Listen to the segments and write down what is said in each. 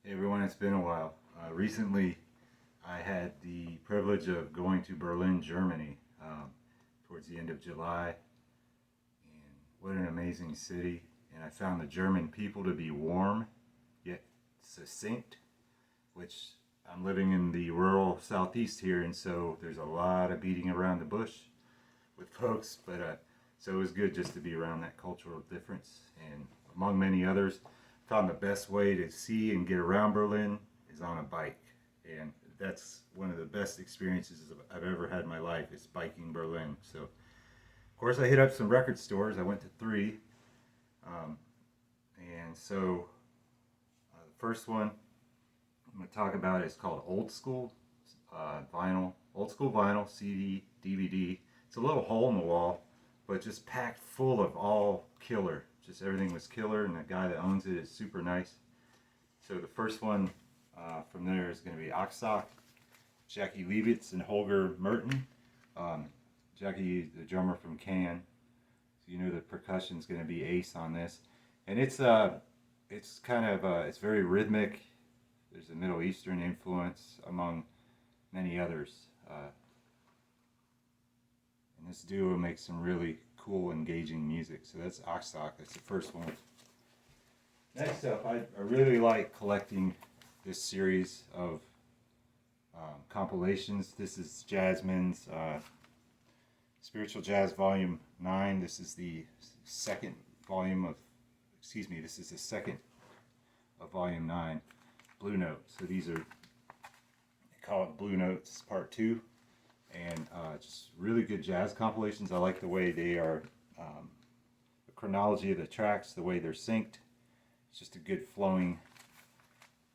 Hey everyone, it's been a while. Recently, I had the privilege of going to Berlin, Germany, towards the end of July, and what an amazing city. And I found the German people to be warm, yet succinct, which I'm living in the rural southeast here, and so there's a lot of beating around the bush with folks, but so it was good just to be around that cultural difference. And among many others, found the best way to see and get around Berlin is on a bike, and that's one of the best experiences I've ever had in my life is biking Berlin. So of course I hit up some record stores. I went to three, um, and so the first one I'm going to talk about is called Old School Vinyl, Old School Vinyl CD DVD. It's a little hole in the wall, but just packed full of all killer. Just everything was killer, and the guy that owns it is super nice. So the first one from there is going to be Aksak, Jackie Leibitz, and Holger Merton. Jackie, the drummer from Can, so you know the percussion is going to be ace on this, and it's kind of it's very rhythmic. There's a Middle Eastern influence among many others, and this duo makes some really cool, engaging music. So that's Aksak. That's the first one. Next up, I really like collecting this series of compilations. This is Jasmine's Spiritual Jazz Volume 9. This is the second volume of, excuse me, this is the second of Volume 9, Blue Note. So these are, they call it Blue Notes Part 2. And just really good jazz compilations. I like the way they are, the chronology of the tracks, the way they're synced. It's just a good flowing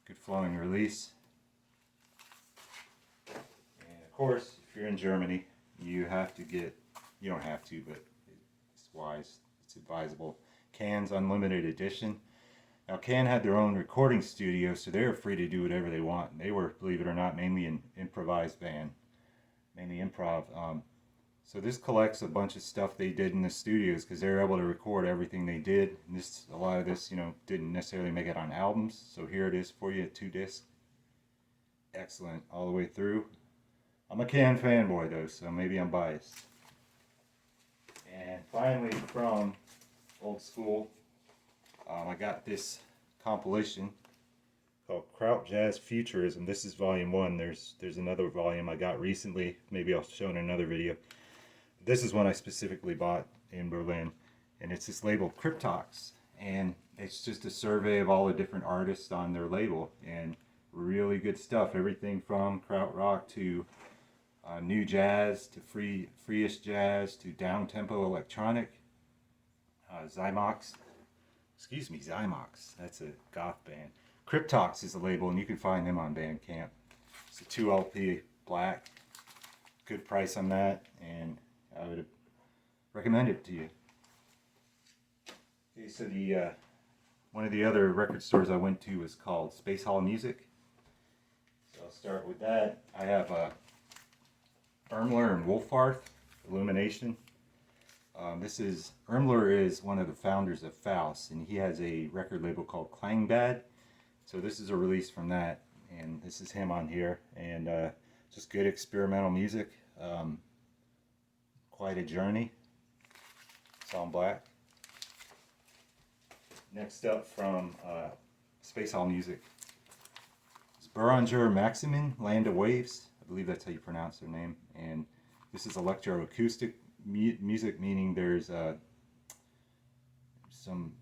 release. And of course, if you're in Germany, you have to get, you don't have to, but it's wise, it's advisable, Can's Unlimited Edition. Now, Can had their own recording studio, so they were free to do whatever they want. They were, believe it or not, mainly an improvised band. Mainly improv. So this collects a bunch of stuff they did in the studios because they were able to record everything they did. And a lot of this, didn't necessarily make it on albums. So here it is for you, 2 discs. Excellent, all the way through. I'm a Can fanboy though, so maybe I'm biased. And finally, from Old School, I got this compilation called Kraut Jazz Futurism. This is volume 1. There's another volume I got recently. Maybe I'll show in another video. This is one I specifically bought in Berlin, and it's this label Cryptox, and it's just a survey of all the different artists on their label, and really good stuff. Everything from krautrock to new jazz to free-ish jazz to down-tempo electronic. Zymox. That's a goth band. Cryptox is the label, and you can find them on Bandcamp. It's a 2 LP black. Good price on that, and I would recommend it to you. Okay, so the one of the other record stores I went to was called Space Hall Music. So I'll start with that. I have Irmler and Wolfarth, Illumination. Irmler is one of the founders of Faust, and he has a record label called Klangbad. So this is a release from that, and this is him on here, and just good experimental music. Quite a journey. It's on black. Next up from Space Hall Music is Berangere Maximin, Land of Waves. I believe that's how you pronounce their name. And this is electroacoustic music, meaning there's some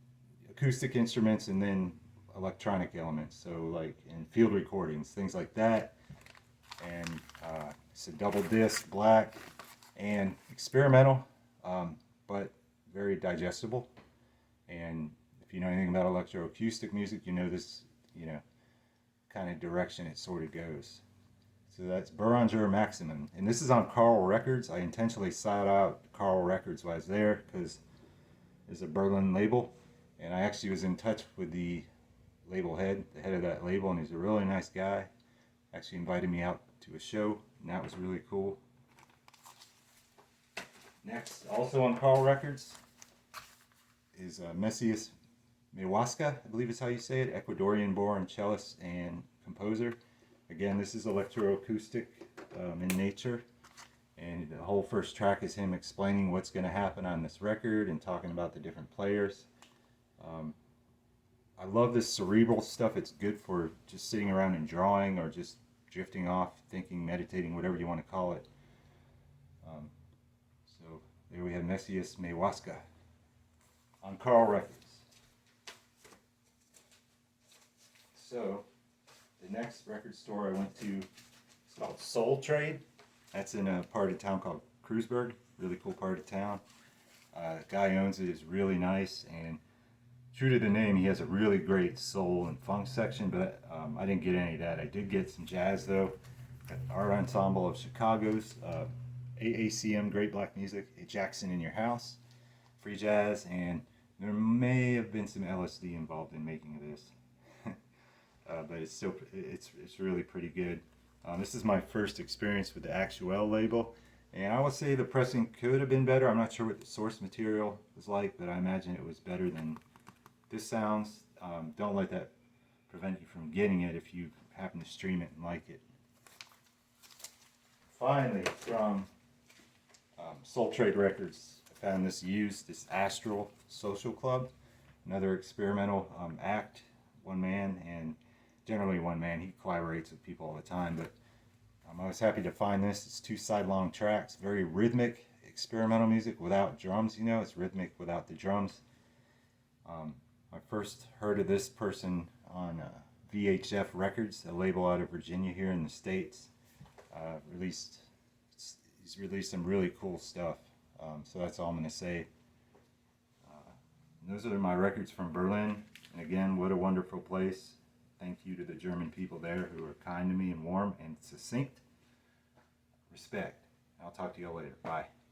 acoustic instruments and then electronic elements, so like in field recordings, things like that. And it's a double disc, black, and experimental, but very digestible. And if you know anything about electroacoustic music, you know this, kind of direction it sort of goes. So that's Berangere Maximin, and this is on Carl Records. I intentionally sought out Carl Records while I was there because it's a Berlin label, and I actually was in touch with the label head, the head of that label, and he's a really nice guy. Actually invited me out to a show, and that was really cool. Next, also on Carl Records, is Mesias Maiguashca, I believe is how you say it, Ecuadorian-born cellist and composer. Again, this is electroacoustic in nature, and the whole first track is him explaining what's going to happen on this record and talking about the different players. I love this cerebral stuff. It's good for just sitting around and drawing or just drifting off, thinking, meditating, whatever you want to call it. So there we have Mesias Maiguashca on Carl Records. So the next record store I went to is called Soul Trade. That's in a part of town called Kreuzberg, really cool part of town. The guy who owns it is really nice, and true to the name, he has a really great soul and funk section, but I didn't get any of that. I did get some jazz though. Got Art Ensemble of Chicago's a.a.c.m, Great Black Music, a Jackson in Your House, free jazz, and there may have been some LSD involved in making this. But it's still, it's really pretty good. This is my first experience with the Actuel label, and I would say the pressing could have been better. I'm not sure what the source material was like, but I imagine it was better than this sounds. Don't let that prevent you from getting it if you happen to stream it and like it. Finally, from Soul Trade Records, I found this used, this Astral Social Club, another experimental act, one man, and generally one man. He collaborates with people all the time, but I was happy to find this. It's 2 side-long tracks, very rhythmic experimental music without drums, you know, it's rhythmic without the drums. I first heard of this person on VHF Records, a label out of Virginia here in the States. He's released some really cool stuff, so that's all I'm going to say. Those are my records from Berlin, and again, what a wonderful place. Thank you to the German people there who are kind to me and warm and succinct. Respect. I'll talk to you all later. Bye.